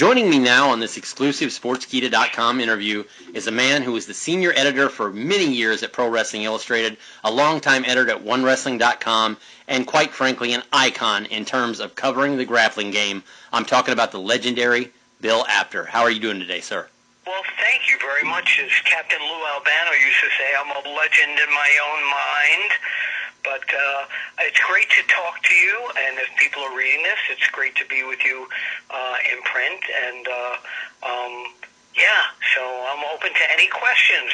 Joining me now on this exclusive Sportskeeda.com interview is a man who was the senior editor for many years at Pro Wrestling Illustrated, a longtime editor at OneWrestling.com, and quite frankly an icon in terms of covering the grappling game. I'm talking about the legendary Bill Apter. How are you doing today, sir? Well, thank you very much. As Captain Lou Albano used to say, I'm a legend in my own mind. But it's great to talk to you, and if people are reading this, it's great to be with you in print. And, so I'm open to any questions.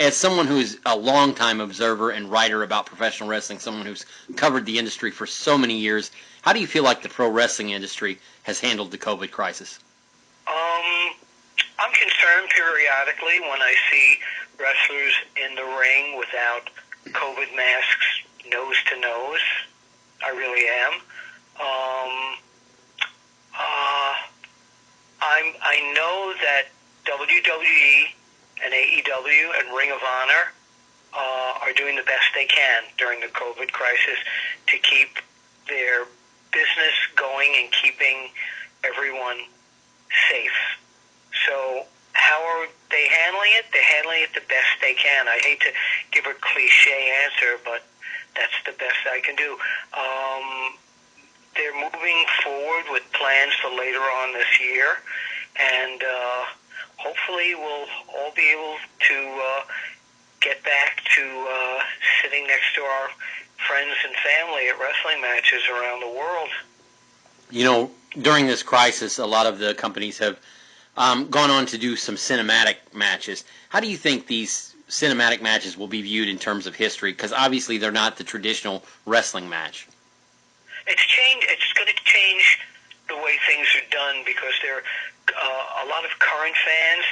As someone who's a longtime observer and writer about professional wrestling, someone who's covered the industry for so many years, how do you feel like the pro wrestling industry has handled the COVID crisis? I'm concerned periodically when I see wrestlers in the ring without COVID masks nose to nose. I really am. I know that WWE and AEW and Ring of Honor are doing the best they can during the COVID crisis to keep their business going and keeping everyone safe. So how are they handling it? They're handling it the best they can. I hate to give a cliche answer, but that's the best I can do. They're moving forward with plans for later on this year, and hopefully we'll all be able to get back to sitting next to our friends and family at wrestling matches around the world. You know, during this crisis, a lot of the companies have gone on to do some cinematic matches. How do you think these cinematic matches will be viewed in terms of history? Because obviously they're not the traditional wrestling match. It's going to change the way things are done because there are a lot of current fans,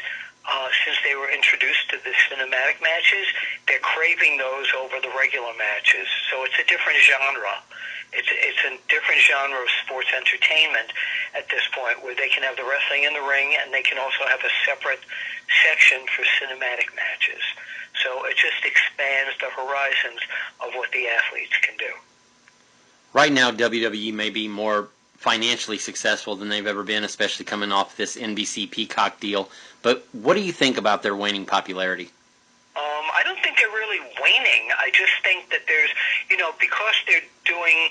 since they were introduced to the cinematic matches, they're craving those over the regular matches. So it's a different genre. It's a different genre of sports entertainment at this point, where they can have the wrestling in the ring and they can also have a separate section for cinematic matches. So it just expands the horizons of what the athletes can do. Right now, WWE may be more financially successful than they've ever been, especially coming off this NBC Peacock deal. But what do you think about their waning popularity? I don't think they're really waning. I just think that there's, because they're doing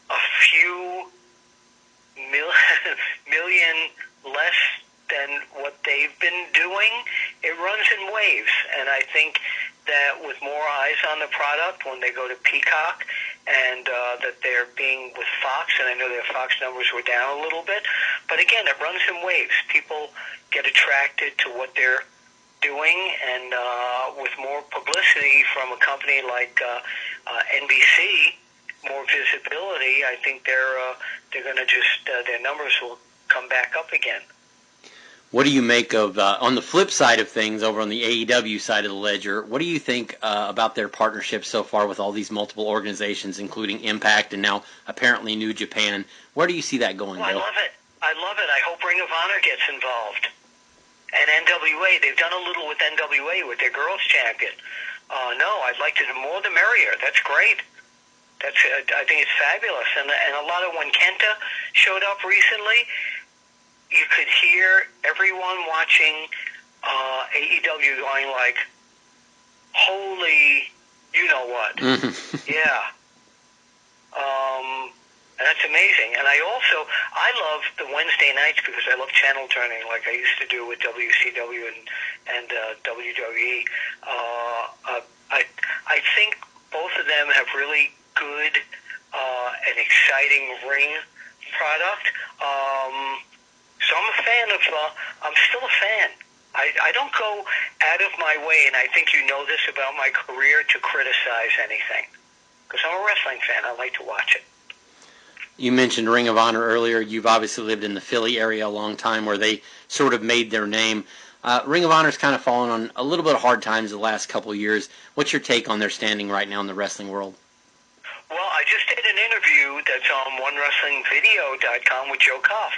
a few million less than what they've been doing, it runs in waves. And I think that with more eyes on the product when they go to Peacock, and that they're being with Fox, and I know their Fox numbers were down a little bit, but again, it runs in waves. People get attracted to what they're doing, and with more publicity from a company like NBC, more visibility, I think they're going to just their numbers will come back up again. What do you make of, on the flip side of things, over on the AEW side of the ledger, what do you think about their partnership so far with all these multiple organizations, including Impact and now apparently New Japan? Where do you see that going, Bill? I love it. I hope Ring of Honor gets involved. And NWA, they've done a little with NWA with their girls champion. No, I'd like to do more the merrier. That's great. I think it's fabulous. And a lot of when Kenta showed up recently, you could hear everyone watching AEW going like, holy, you know what. Yeah. And that's amazing. And I love the Wednesday nights because I love channel turning like I used to do with WCW and WWE. I think both of them have really good and exciting ring product. So I'm still a fan. I don't go out of my way, and I think you know this about my career, to criticize anything. Because I'm a wrestling fan. I like to watch it. You mentioned Ring of Honor earlier. You've obviously lived in the Philly area a long time where they sort of made their name. Ring of Honor's kind of fallen on a little bit of hard times the last couple of years. What's your take on their standing right now in the wrestling world? Well, I just did an interview that's on OneWrestlingVideo.com with Joe Koff,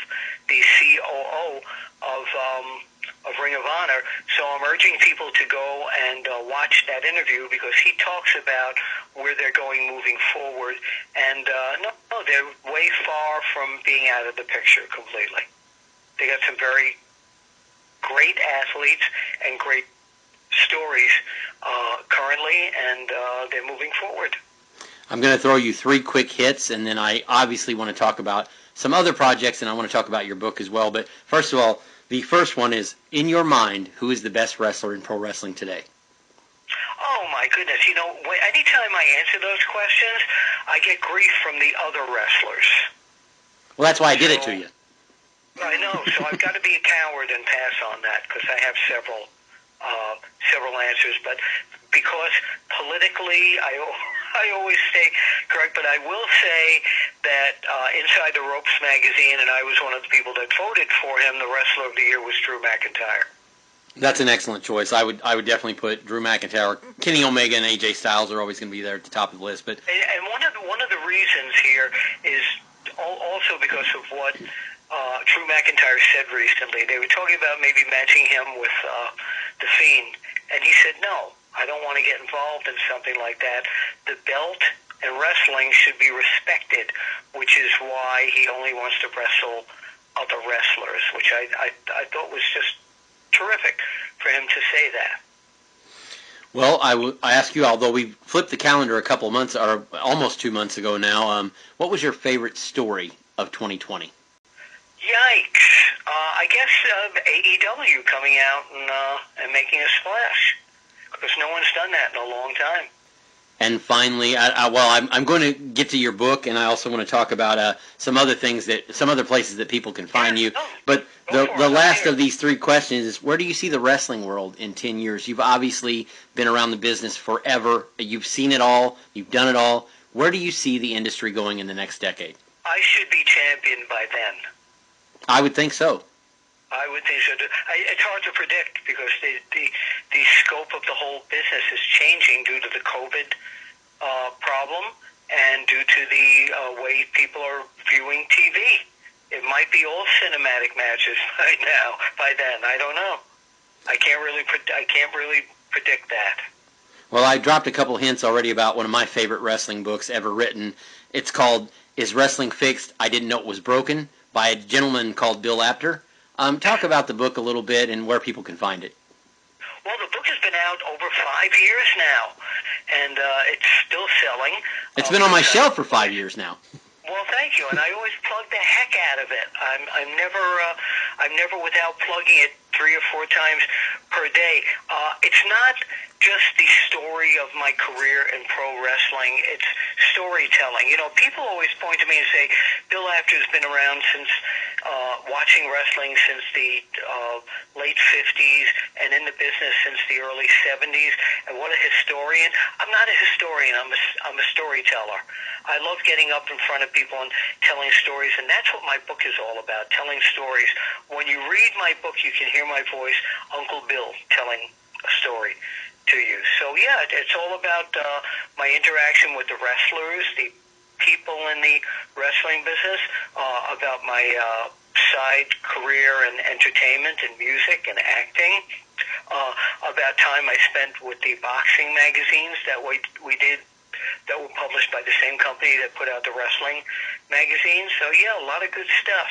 the COO of Ring of Honor. So I'm urging people to go and watch that interview because he talks about where they're going moving forward. And no, they're way far from being out of the picture completely. They got some very great athletes and great stories currently, and they're moving forward. I'm going to throw you 3 quick hits, and then I obviously want to talk about some other projects, and I want to talk about your book as well. But first of all, the first one is, in your mind, who is the best wrestler in pro wrestling today? Oh, my goodness. Anytime I answer those questions, I get grief from the other wrestlers. Well, that's why I did it to you. I know, so I've got to be a coward and pass on that because I have several answers. But because politically, I always stay correct. But I will say that Inside the Ropes magazine, and I was one of the people that voted for him, the Wrestler of the Year was Drew McIntyre. That's an excellent choice. I would definitely put Drew McIntyre. Kenny Omega and AJ Styles are always going to be there at the top of the list. But one of the reasons here is also because of what Drew McIntyre said recently. They were talking about maybe matching him with The Fiend, and he said, no, I don't want to get involved in something like that. The belt and wrestling should be respected, which is why he only wants to wrestle other wrestlers, which I thought was just terrific for him to say that. Well, I ask you, although we flipped the calendar a couple of months, or almost 2 months ago now, what was your favorite story of 2020? Yikes. I guess AEW coming out and making a splash, because no one's done that in a long time. And finally, I'm going to get to your book, and I also want to talk about some other places that people can find you. But the last of these 3 questions is, where do you see the wrestling world in 10 years? You've obviously been around the business forever. You've seen it all. You've done it all. Where do you see the industry going in the next decade? I should be champion by then. I would think so. I would think so. It's hard to predict because the scope of the whole business is changing due to the COVID problem and due to the way people are viewing TV. It might be all cinematic matches by then. I don't know. I can't really predict that. Well, I dropped a couple hints already about one of my favorite wrestling books ever written. It's called Is Wrestling Fixed? I Didn't Know It Was Broken, by a gentleman called Bill Apter. Talk about the book a little bit and where people can find it. Well, the book has been out over 5 years now, and it's still selling. It's been on my shelf for 5 years now. Well, thank you, and I always plug the heck out of it. I'm never without plugging it 3 or 4 times per day. It's not just the story of my career in pro wrestling. It's storytelling. People always point to me and say, Bill Apter's been around since watching wrestling since the late 50s and in the business since the early 70s, and what a historian. I'm not a historian. I'm a storyteller. I love getting up in front of people and telling stories, and that's what my book is all about, telling stories. When you read my book, you can hear my voice, Uncle Bill, telling a story to you. So, yeah, it's all about my interaction with the wrestlers, the people in the wrestling business, about my side career in entertainment and music and acting, about time I spent with the boxing magazines that we did, that were published by the same company that put out the wrestling magazine. So, yeah, a lot of good stuff.